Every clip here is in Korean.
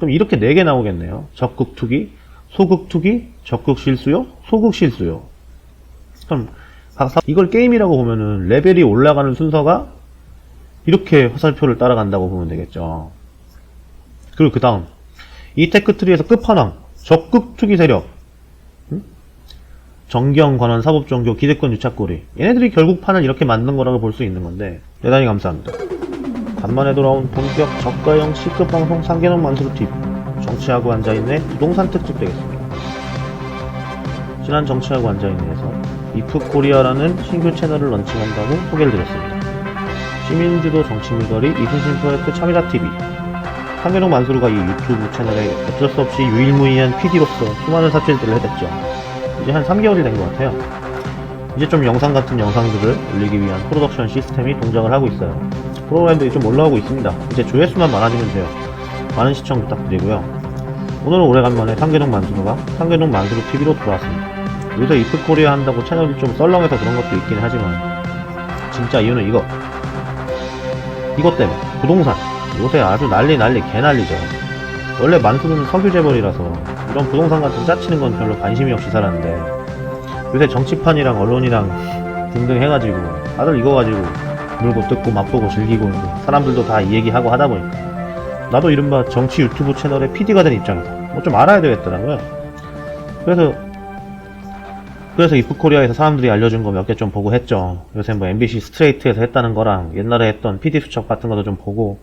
그럼 이렇게 4개 나오겠네요. 적극 투기, 소극 투기, 적극 실수요, 소극 실수요. 그럼 이걸 게임이라고 보면은 레벨이 올라가는 순서가 이렇게 화살표를 따라간다고 보면 되겠죠. 그리고 그 다음 이 테크트리에서 끝판왕 적극 투기 세력, 정경, 관원, 사법, 종교, 기득권, 유착고리, 얘네들이 결국 판을 이렇게 만든 거라고 볼 수 있는 건데 대단히 감사합니다. 간만에 돌아온 본격 저가형 C급 방송 상계농 만수르 TV, 정치하고 앉아있네 부동산 특집 되겠습니다. 지난 정치하고 앉아있네에서 이프코리아라는 신규 채널을 런칭한다고 소개를 드렸습니다. 시민주도 정치물거리 이순신 프로젝트 참여자 TV, 상계농 만수르가 이 유튜브 채널에 어쩔 수 없이 유일무이한 PD로서 수많은 사실들을 해댔죠. 이제 한 3개월이 된 것 같아요. 이제 좀 영상 같은 영상들을 올리기 위한 프로덕션 시스템이 동작을 하고 있어요. 프로그램들이 좀 올라오고 있습니다. 이제 조회수만 많아지면 돼요. 많은 시청 부탁드리고요. 오늘은 오래간만에 상계농 만수르가 상계농 만수르 TV로 돌아왔습니다. 요새 이프코리아 한다고 채널이 좀 썰렁해서 그런 것도 있긴 하지만 진짜 이유는 이것 때문에 부동산 요새 아주 개난리죠. 원래 만수르는 석유재벌이라서 이런 부동산 같은 짜치는 건 별로 관심이 없이 살았는데 요새 정치판이랑 언론이랑 등등 해가지고 다들 이거 가지고 물고 뜯고 맛보고 즐기고 사람들도 다 이 얘기하고 하다 보니까 나도 이른바 정치 유튜브 채널의 PD가 된 입장에서 뭐 좀 알아야 되겠더라고요. 그래서 이프코리아에서 사람들이 알려준 거 몇 개 좀 보고 했죠. 요새 뭐 MBC 스트레이트에서 했다는 거랑 옛날에 했던 PD 수첩 같은 것도 좀 보고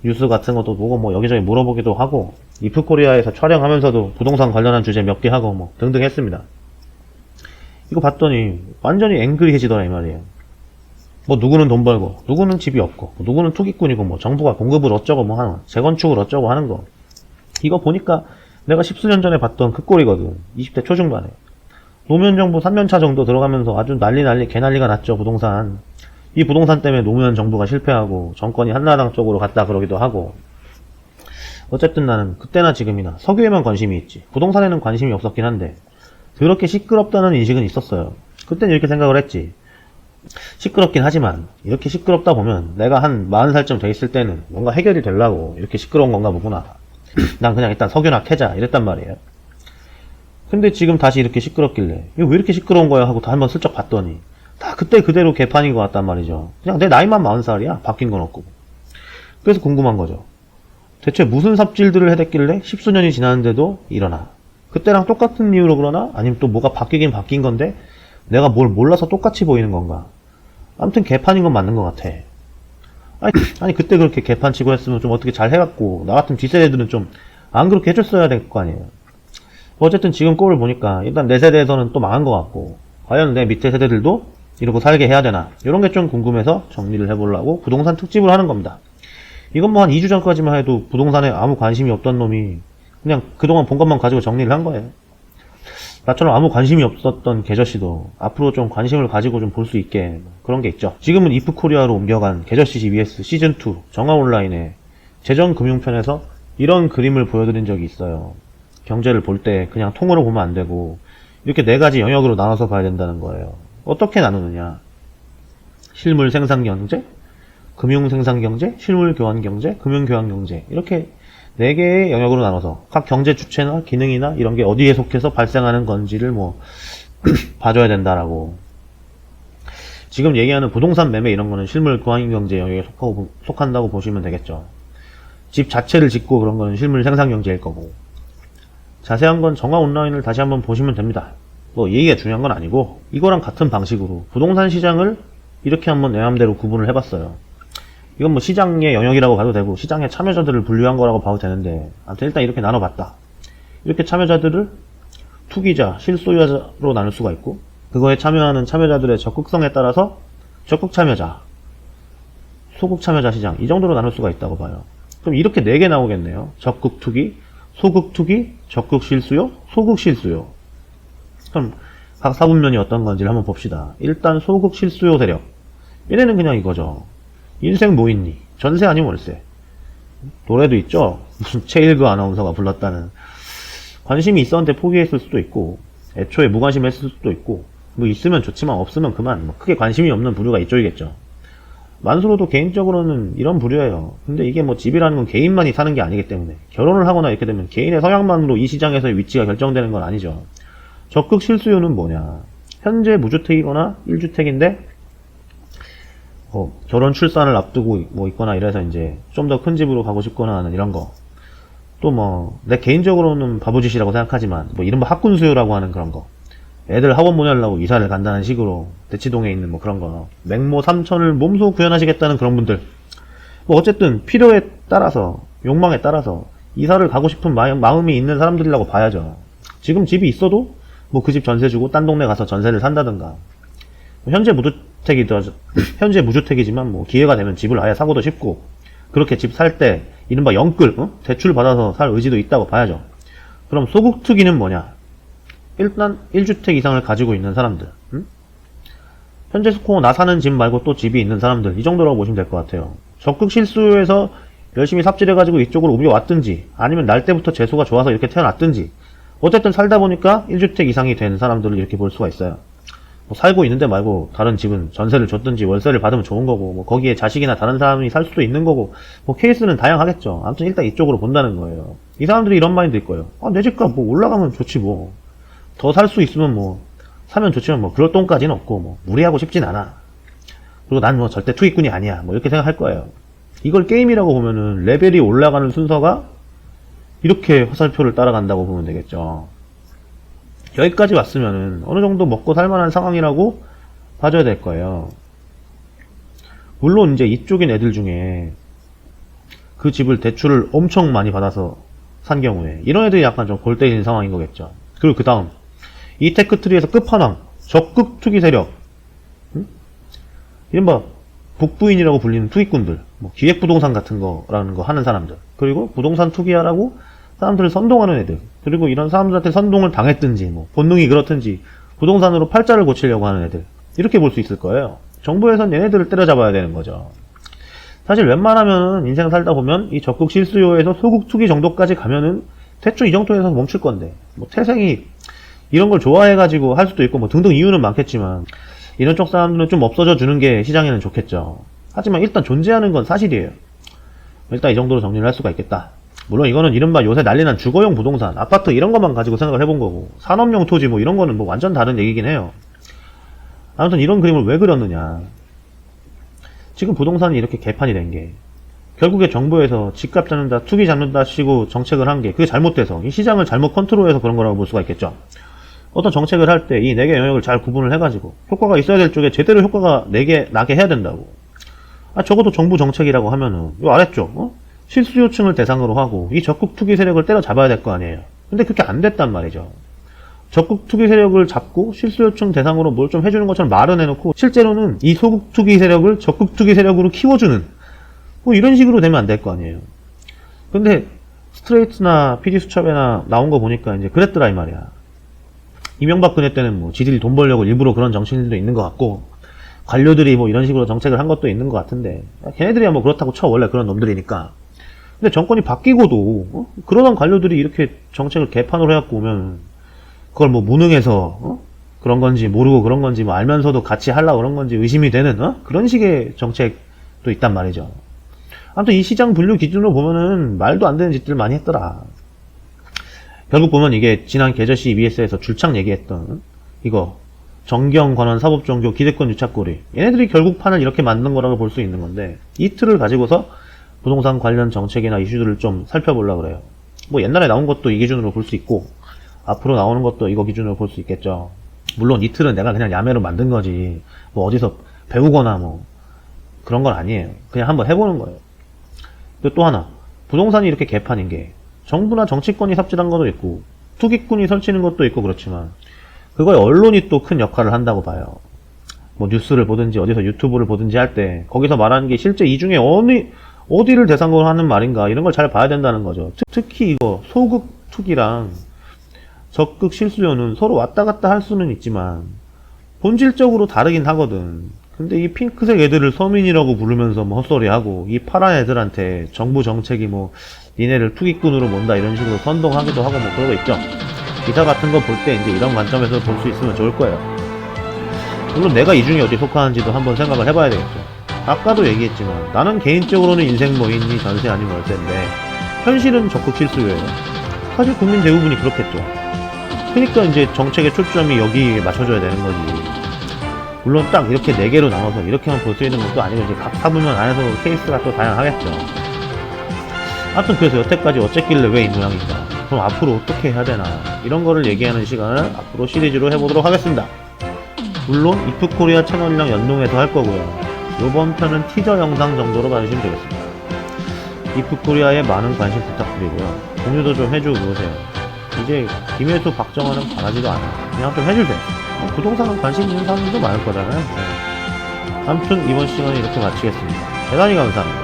뉴스 같은 것도 보고 뭐 여기저기 물어보기도 하고 이프코리아에서 촬영하면서도 부동산 관련한 주제 몇 개 하고 뭐 등등 했습니다. 이거 봤더니 완전히 앵그리해지더라 이 말이에요. 뭐 누구는 돈 벌고 누구는 집이 없고 누구는 투기꾼이고 뭐 정부가 공급을 어쩌고 뭐 하는 재건축을 어쩌고 하는 거 이거 보니까 내가 10수년 전에 봤던 그 꼴이거든. 20대 초중반에 노무현정부 3년차 정도 들어가면서 아주 개난리가 났죠. 부동산. 이 부동산 때문에 노무현 정부가 실패하고 정권이 한나라당 쪽으로 갔다 그러기도 하고 어쨌든 나는 그때나 지금이나 석유에만 관심이 있지 부동산에는 관심이 없었긴 한데 그렇게 시끄럽다는 인식은 있었어요. 그땐 이렇게 생각을 했지. 시끄럽긴 하지만 이렇게 시끄럽다 보면 내가 한 40살쯤 돼 있을 때는 뭔가 해결이 되려고 이렇게 시끄러운 건가 보구나. 난 그냥 일단 석유나 캐자 이랬단 말이에요. 근데 지금 다시 이렇게 시끄럽길래 이거 왜 이렇게 시끄러운 거야 하고 다 한번 슬쩍 봤더니 다 그때 그대로 개판인 것 같단 말이죠. 그냥 내 나이만 40살이야. 바뀐 건 없고. 그래서 궁금한 거죠. 대체 무슨 삽질들을 해댔길래 10수년이 지났는데도 일어나. 그때랑 똑같은 이유로 그러나? 아니면 또 뭐가 바뀌긴 바뀐 건데 내가 뭘 몰라서 똑같이 보이는 건가? 아무튼 개판인 건 맞는 것 같아. 아니 그때 그렇게 개판치고 했으면 좀 어떻게 잘 해갖고 나 같은 뒷세대들은 좀 안 그렇게 해줬어야 될 거 아니에요. 어쨌든 지금 꼴을 보니까 일단 내 세대에서는 또 망한 것 같고 과연 내 밑에 세대들도 이러고 살게 해야 되나 이런 게 좀 궁금해서 정리를 해보려고 부동산 특집을 하는 겁니다. 이건 뭐 한 2주 전까지만 해도 부동산에 아무 관심이 없던 놈이 그냥 그동안 본 것만 가지고 정리를 한 거예요. 나처럼 아무 관심이 없었던 계저씨도 앞으로 좀 관심을 가지고 좀 볼 수 있게 그런 게 있죠. 지금은 이프코리아로 옮겨간 계저씨 GBS 시즌2 정화온라인의 재정금융편에서 이런 그림을 보여드린 적이 있어요. 경제를 볼 때 그냥 통으로 보면 안 되고 이렇게 4가지 영역으로 나눠서 봐야 된다는 거예요. 어떻게 나누느냐? 실물 생산경제, 금융생산경제, 실물교환경제, 금융교환경제 이렇게 4개의 영역으로 나눠서 각 경제 주체나 기능이나 이런 게 어디에 속해서 발생하는 건지를 뭐 봐줘야 된다라고. 지금 얘기하는 부동산 매매 이런 거는 실물교환경제 영역에 속한다고 보시면 되겠죠. 집 자체를 짓고 그런 거는 실물 생산경제일 거고. 자세한 건 정화 온라인을 다시 한번 보시면 됩니다. 뭐 얘기가 중요한 건 아니고 이거랑 같은 방식으로 부동산 시장을 이렇게 한번 내 맘대로 구분을 해봤어요. 이건 뭐 시장의 영역이라고 봐도 되고 시장의 참여자들을 분류한 거라고 봐도 되는데 아무튼 일단 이렇게 나눠봤다. 이렇게 참여자들을 투기자, 실소유자로 나눌 수가 있고 그거에 참여하는 참여자들의 적극성에 따라서 적극 참여자, 소극 참여자 시장 이 정도로 나눌 수가 있다고 봐요. 그럼 이렇게 4개 나오겠네요. 적극 투기, 소극 투기, 적극 실수요, 소극 실수요. 그럼 각 사분면이 어떤 건지를 한번 봅시다. 일단 소극 실수요 세력. 얘네는 그냥 이거죠. 인생 뭐 있니? 전세 아니면 월세. 노래도 있죠. 무슨 최일구 아나운서가 불렀다는. 관심이 있었는데 포기했을 수도 있고 애초에 무관심했을 수도 있고 뭐 있으면 좋지만 없으면 그만. 뭐 크게 관심이 없는 부류가 이쪽이겠죠. 만수로도 개인적으로는 이런 부류예요. 근데 이게 뭐 집이라는 건 개인만이 사는 게 아니기 때문에 결혼을 하거나 이렇게 되면 개인의 성향만으로 이 시장에서의 위치가 결정되는 건 아니죠. 적극 실수요는 뭐냐? 현재 무주택이거나 1주택인데 결혼 출산을 앞두고 뭐 있거나 이래서 이제 좀 더 큰 집으로 가고 싶거나 하는 이런 거. 또 뭐 내 개인적으로는 바보짓이라고 생각하지만 뭐 이른바 학군 수요라고 하는 그런 거. 애들 학원 보내려고 이사를 간다는 식으로 대치동에 있는 뭐 그런 거. 맹모 삼천을 몸소 구현하시겠다는 그런 분들. 뭐 어쨌든 필요에 따라서 욕망에 따라서 이사를 가고 싶은 마음이 있는 사람들이라고 봐야죠. 지금 집이 있어도 뭐 그 집 전세 주고 딴 동네 가서 전세를 산다든가. 현재 무주택이지만 뭐 기회가 되면 집을 아예 사고도 싶고 그렇게 집 살 때 이른바 영끌 대출 받아서 살 의지도 있다고 봐야죠. 그럼 소극투기는 뭐냐? 일단 1주택 이상을 가지고 있는 사람들, 현재 스코어 나 사는 집 말고 또 집이 있는 사람들, 이 정도라고 보시면 될 것 같아요. 적극 실수요에서 열심히 삽질해가지고 이쪽으로 옮겨왔든지 아니면 날 때부터 재수가 좋아서 이렇게 태어났든지 어쨌든 살다 보니까 1주택 이상이 된 사람들을 이렇게 볼 수가 있어요. 뭐 살고 있는데 말고 다른 집은 전세를 줬든지 월세를 받으면 좋은 거고 뭐 거기에 자식이나 다른 사람이 살 수도 있는 거고 뭐 케이스는 다양하겠죠. 아무튼 일단 이쪽으로 본다는 거예요. 이 사람들이 이런 마인드일 거예요. 내 집값 뭐 올라가면 좋지 뭐. 더 살 수 있으면 뭐 사면 좋지만 뭐 그럴 돈까지는 없고 뭐 무리하고 싶진 않아. 그리고 난 뭐 절대 투기꾼이 아니야. 뭐 이렇게 생각할 거예요. 이걸 게임이라고 보면은 레벨이 올라가는 순서가 이렇게 화살표를 따라간다고 보면 되겠죠. 여기까지 왔으면은 어느 정도 먹고 살만한 상황이라고 봐줘야 될 거예요. 물론 이제 이쪽인 애들 중에 그 집을 대출을 엄청 많이 받아서 산 경우에 이런 애들이 약간 좀 골 때리는 상황인 거겠죠. 그리고 그 다음 이 테크트리에서 끝판왕 적극 투기 세력, 이른바 북부인이라고 불리는 투기꾼들, 뭐 기획부동산 같은 거라는 거 하는 사람들, 그리고 부동산 투기하라고 사람들을 선동하는 애들, 그리고 이런 사람들한테 선동을 당했든지 뭐 본능이 그렇든지 부동산으로 팔자를 고치려고 하는 애들, 이렇게 볼 수 있을 거예요. 정부에선 얘네들을 때려잡아야 되는 거죠. 사실 웬만하면 인생 살다 보면 이 적극 실수요에서 소극 투기 정도까지 가면은 대충 이 정도에서 멈출 건데, 뭐 태생이 이런 걸 좋아해가지고 할 수도 있고 뭐 등등 이유는 많겠지만 이런 쪽 사람들은 좀 없어져 주는 게 시장에는 좋겠죠. 하지만 일단 존재하는 건 사실이에요. 일단 이 정도로 정리를 할 수가 있겠다. 물론 이거는 이른바 요새 난리난 주거용 부동산, 아파트 이런 것만 가지고 생각을 해본 거고 산업용 토지 뭐 이런 거는 뭐 완전 다른 얘기긴 해요. 아무튼 이런 그림을 왜 그렸느냐. 지금 부동산이 이렇게 개판이 된 게 결국에 정부에서 집값 잡는다, 투기 잡는다 시고 정책을 한 게 그게 잘못돼서 이 시장을 잘못 컨트롤해서 그런 거라고 볼 수가 있겠죠. 어떤 정책을 할 때 이 네 개 영역을 잘 구분을 해가지고 효과가 있어야 될 쪽에 제대로 효과가 나게 해야 된다고. 적어도 정부 정책이라고 하면은 요 아래쪽 실수요층을 대상으로 하고 이 적극 투기 세력을 때려잡아야 될 거 아니에요. 근데 그게 안 됐단 말이죠. 적극 투기 세력을 잡고 실수요층 대상으로 뭘 좀 해주는 것처럼 말은 해놓고 실제로는 이 소극 투기 세력을 적극 투기 세력으로 키워주는 뭐 이런 식으로 되면 안 될 거 아니에요. 근데 스트레이트나 PD수첩에나 나온 거 보니까 이제 그랬더라 이 말이야. 이명박근혜 때는 뭐 지들이 돈 벌려고 일부러 그런 정치인들도 있는 것 같고 관료들이 뭐 이런 식으로 정책을 한 것도 있는 것 같은데 걔네들이야 뭐 그렇다고 쳐. 원래 그런 놈들이니까. 근데 정권이 바뀌고도 그러던 관료들이 이렇게 정책을 개판으로 해갖고 오면 그걸 뭐 무능해서 그런 건지 모르고 그런 건지 뭐 알면서도 같이 하려고 그런 건지 의심이 되는 그런 식의 정책도 있단 말이죠. 아무튼 이 시장 분류 기준으로 보면은 말도 안 되는 짓들 많이 했더라. 결국 보면 이게 지난 계저씨 EBS에서 줄창 얘기했던 이거 정경관원 사법종교 기대권 유착고리, 얘네들이 결국 판을 이렇게 만든 거라고 볼 수 있는 건데 이 틀을 가지고서 부동산 관련 정책이나 이슈들을 좀 살펴보려고 그래요. 뭐 옛날에 나온 것도 이 기준으로 볼 수 있고 앞으로 나오는 것도 이거 기준으로 볼 수 있겠죠. 물론 이 틀은 내가 그냥 야매로 만든 거지 뭐 어디서 배우거나 뭐 그런 건 아니에요. 그냥 한번 해보는 거예요. 또 하나, 부동산이 이렇게 개판인 게 정부나 정치권이 삽질한 것도 있고 투기꾼이 설치는 것도 있고 그렇지만 그거에 언론이 또 큰 역할을 한다고 봐요. 뭐 뉴스를 보든지 어디서 유튜브를 보든지 할 때 거기서 말하는 게 실제 이 중에 어디를 대상으로 하는 말인가 이런 걸 잘 봐야 된다는 거죠. 특히 이거 소극 투기랑 적극 실수요는 서로 왔다 갔다 할 수는 있지만 본질적으로 다르긴 하거든. 근데 이 핑크색 애들을 서민이라고 부르면서 뭐 헛소리하고 이 파란 애들한테 정부 정책이 뭐 니네를 투기꾼으로 본다 이런 식으로 선동하기도 하고 뭐 그러고 있죠. 기사 같은 거 볼 때 이제 이런 관점에서 볼 수 있으면 좋을 거예요. 물론 내가 이 중에 어디 속하는지도 한번 생각을 해봐야 되겠죠. 아까도 얘기했지만 나는 개인적으로는 인생 뭐 있니 전세 아니면 월세인데 현실은 적극 실수예요. 사실 국민 대부분이 그렇겠죠. 그러니까 이제 정책의 초점이 여기에 맞춰져야 되는 거지. 물론 딱 이렇게 4개로 나눠서 이렇게만 볼 수 있는 것도 아니고 이제 각 타부면 안에서 케이스가 또 다양하겠죠. 아무튼 그래서 여태까지 어쨌길래 왜 이 모양인가, 그럼 앞으로 어떻게 해야 되나, 이런 거를 얘기하는 시간을 앞으로 시리즈로 해보도록 하겠습니다. 물론 이프코리아 채널이랑 연동해서 할 거고요. 요번 편은 티저 영상 정도로 봐주시면 되겠습니다. 이프코리아에 많은 관심 부탁드리고요. 공유도 좀 해주고 그러세요. 이제 김혜수 박정환은 바라지도 않아요. 그냥 좀 해주세요. 부동산은 관심 있는 사람들도 많을 거잖아요. 네. 아무튼 이번 시간은 이렇게 마치겠습니다. 대단히 감사합니다.